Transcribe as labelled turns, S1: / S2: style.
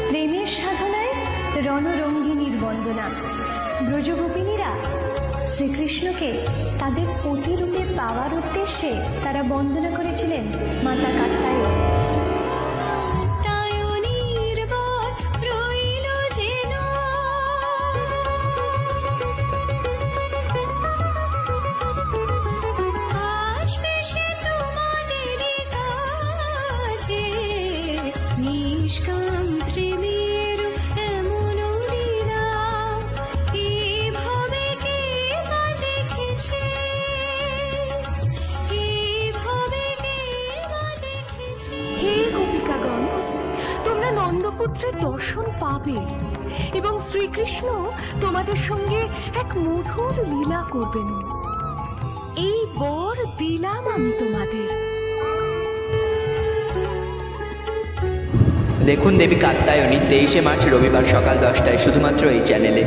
S1: প্রেমের সাধনায় রণরঙ্গিনীর বন্দনা। ব্রজগোপিনীরা শ্রীকৃষ্ণকে তাদের পতিরূপে পাওয়ার উদ্দেশ্যে তারা বন্দনা করেছিলেন মাতা কাত্যায়নী।
S2: নন্দপুত্রের দর্শন পাবে এবং শ্রীকৃষ্ণ তোমাদের সঙ্গে এক মধুর লীলা করবেন। এই বর দিলাম আমি তোমাদের।
S3: দেখুন দেবী কাত্যায়নী 23শে মার্চ রবিবার সকাল 10টায় শুধুমাত্র এই চ্যানেলে।